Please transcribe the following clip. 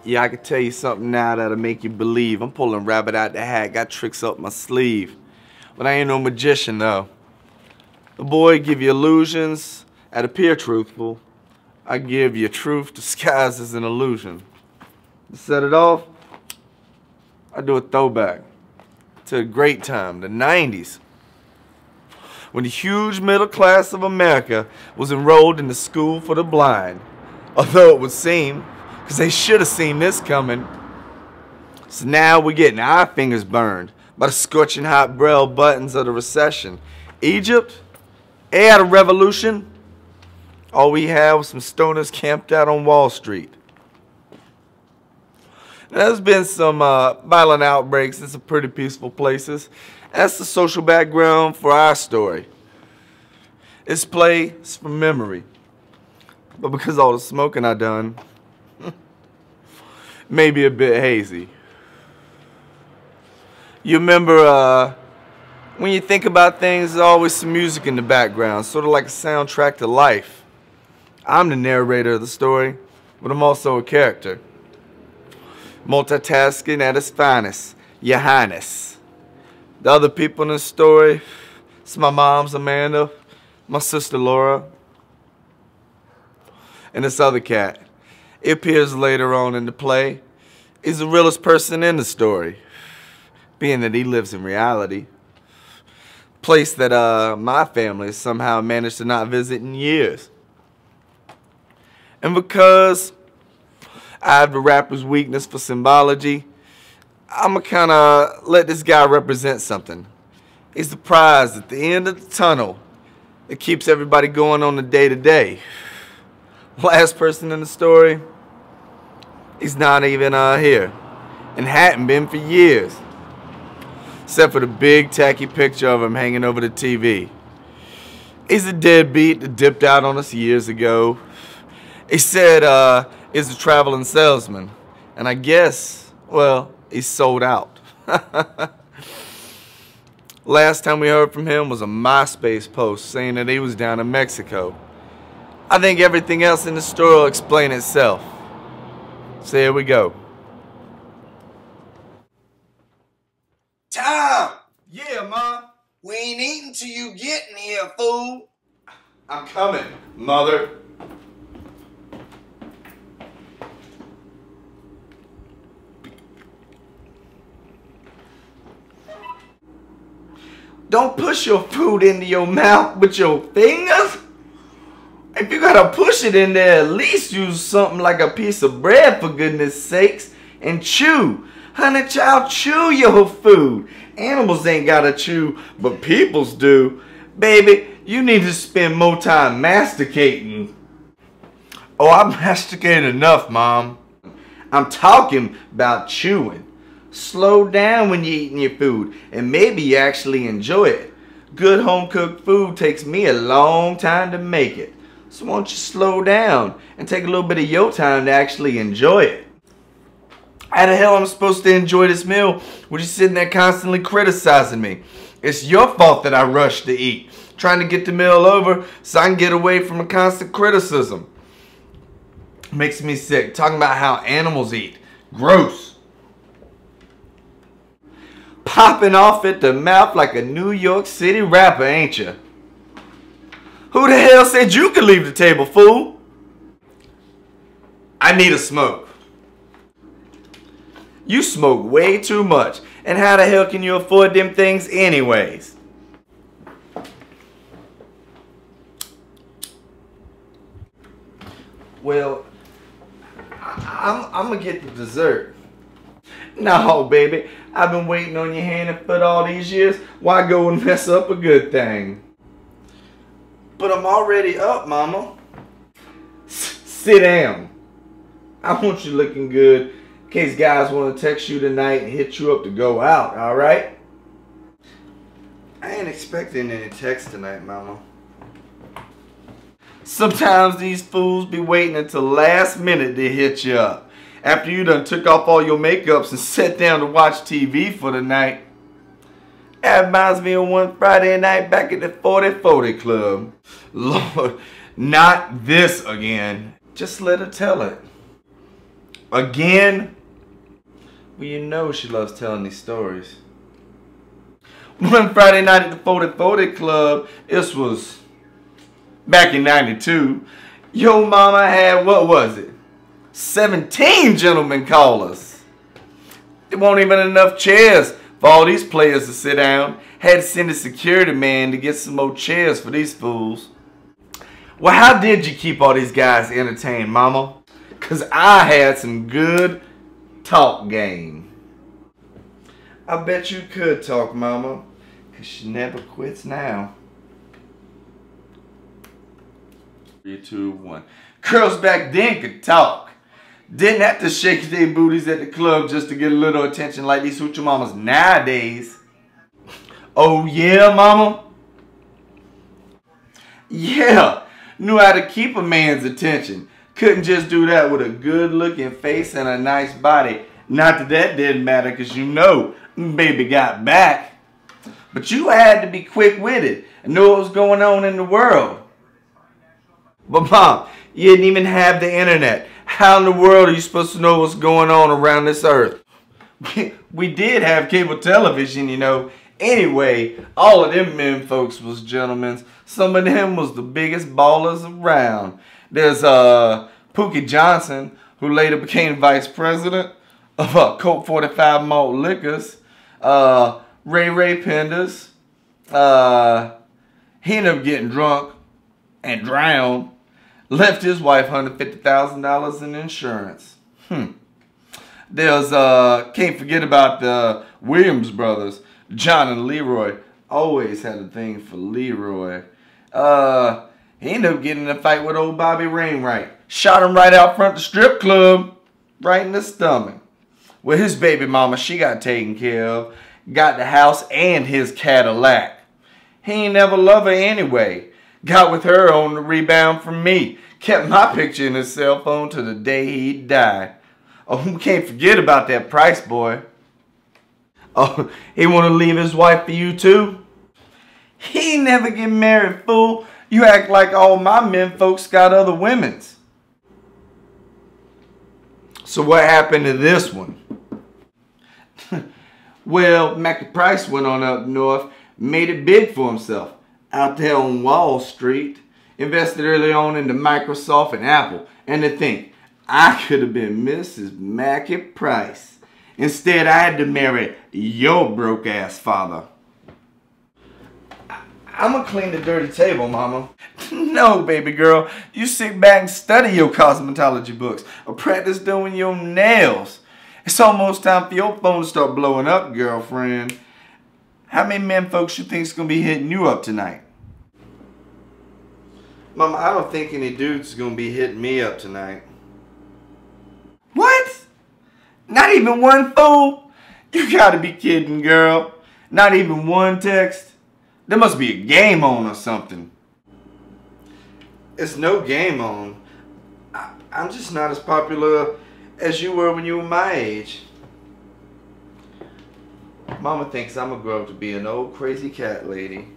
Yeah, I can tell you something now that'll make you believe. I'm pulling rabbit out the hat, got tricks up my sleeve. But I ain't no magician, though. The boy give you illusions that appear truthful. I give you truth disguised as an illusion. To set it off, I do a throwback to a great time, the 90s, when the huge middle class of America was enrolled in the school for the blind. Although it would seem, because they should have seen this coming. So now we're getting our fingers burned by the scorching hot braille buttons of the recession. Egypt, they had a revolution. All we had was some stoners camped out on Wall Street. There's been some violent outbreaks in some pretty peaceful places. That's the social background for our story. This play is from memory. But because of all the smoking I done, maybe a bit hazy. You remember when you think about things, there's always some music in the background, sort of like a soundtrack to life. I'm the narrator of the story, but I'm also a character. Multitasking at its finest, Your Highness. The other people in the story, it's my mom's Amanda, my sister Laura, and this other cat. It appears later on in the play. He's the realest person in the story, being that he lives in reality. Place that my family has somehow managed to not visit in years. And because I have the rapper's weakness for symbology, I'ma kinda let this guy represent something. He's the prize at the end of the tunnel that keeps everybody going on the day-to-day. Last person in the story, he's not even here, and hadn't been for years, except for the big tacky picture of him hanging over the TV. He's a deadbeat that dipped out on us years ago. He said he's a traveling salesman, and I guess, well, he's sold out. Last time we heard from him was a MySpace post saying that he was down in Mexico. I think everything else in the story will explain itself. So here we go. Tom! Yeah, Ma. We ain't eating till you get in here, fool. I'm coming, Mother. Don't push your food into your mouth with your fingers. If you gotta push it in there, at least use something like a piece of bread, for goodness sakes, and chew. Honey child, chew your food. Animals ain't gotta chew, but peoples do. Baby, you need to spend more time masticating. Oh, I masticated enough, Mom. I'm talking about chewing. Slow down when you're eating your food, and maybe you actually enjoy it. Good home-cooked food takes me a long time to make it. So why don't you slow down and take a little bit of your time to actually enjoy it? How the hell am I supposed to enjoy this meal when you're sitting there constantly criticizing me? It's your fault that I rushed to eat, trying to get the meal over so I can get away from the constant criticism. Makes me sick, talking about how animals eat. Gross. Popping off at the mouth like a New York City rapper, ain't you? Who the hell said you could leave the table, fool? I need a smoke. You smoke way too much. And how the hell can you afford them things anyways? Well, I'm gonna get the dessert. No, baby. I've been waiting on your hand and foot all these years. Why go and mess up a good thing? But I'm already up, Mama. Sit down. I want you looking good in case guys want to text you tonight and hit you up to go out, alright? I ain't expecting any text tonight, Mama. Sometimes these fools be waiting until last minute to hit you up. After you done took off all your makeups and sat down to watch TV for the night. That reminds me of one Friday night back at the 40/40 Club. Lord, not this again. Just let her tell it. Again? Well, you know she loves telling these stories. One Friday night at the 40 Club, this was back in 92, your mama had, what was it? 17 gentlemen callers. There weren't even enough chairs for all these players to sit down. Had to send a security man to get some more chairs for these fools. Well, how did you keep all these guys entertained, mama? Because I had some good talk game. I bet you could talk, mama. Because she never quits now. 3, 2, 1. Girls back then could talk. Didn't have to shake their booties at the club just to get a little attention like these hoochie mamas nowadays. Oh yeah, mama? Yeah, knew how to keep a man's attention. Couldn't just do that with a good looking face and a nice body. Not that that didn't matter, because you know, baby got back. But you had to be quick-witted and know what was going on in the world. But mom, you didn't even have the internet. How in the world are you supposed to know what's going on around this earth? We did have cable television, you know. Anyway, all of them men folks was gentlemen. Some of them was the biggest ballers around. There's Pookie Johnson, who later became vice president of Coke 45 Malt Liquors. Ray Penders. He ended up getting drunk and drowned. Left his wife $150,000 in insurance. There's, can't forget about the Williams brothers. John and Leroy. Always had a thing for Leroy. He ended up getting in a fight with old Bobby Rainwright. Shot him right out front of the strip club. Right in the stomach. Well, his baby mama, she got taken care of. Got the house and his Cadillac. He ain't never loved her anyway. Got with her on the rebound from me. Kept my picture in his cell phone till the day he died. Oh, we can't forget about that Price boy. Oh, he want to leave his wife for you too? He ain't never get married, fool. You act like all my men folks got other women's. So what happened to this one? Well, Mackie Price went on up north, made it big for himself. Out there on Wall Street, invested early on into Microsoft and Apple. And to think, I could have been Mrs. Mackie Price. Instead, I had to marry your broke-ass father. I'm gonna clean the dirty table, mama. No, baby girl. You sit back and study your cosmetology books or practice doing your nails. It's almost time for your phone to start blowing up, girlfriend. How many men folks you think's gonna be hitting you up tonight? Mama, I don't think any dude's gonna be hitting me up tonight. What? Not even one fool? You gotta be kidding, girl. Not even one text? There must be a game on or something. It's no game on. I'm just not as popular as you were when you were my age. Mama thinks I'm gonna grow up to be an old crazy cat lady.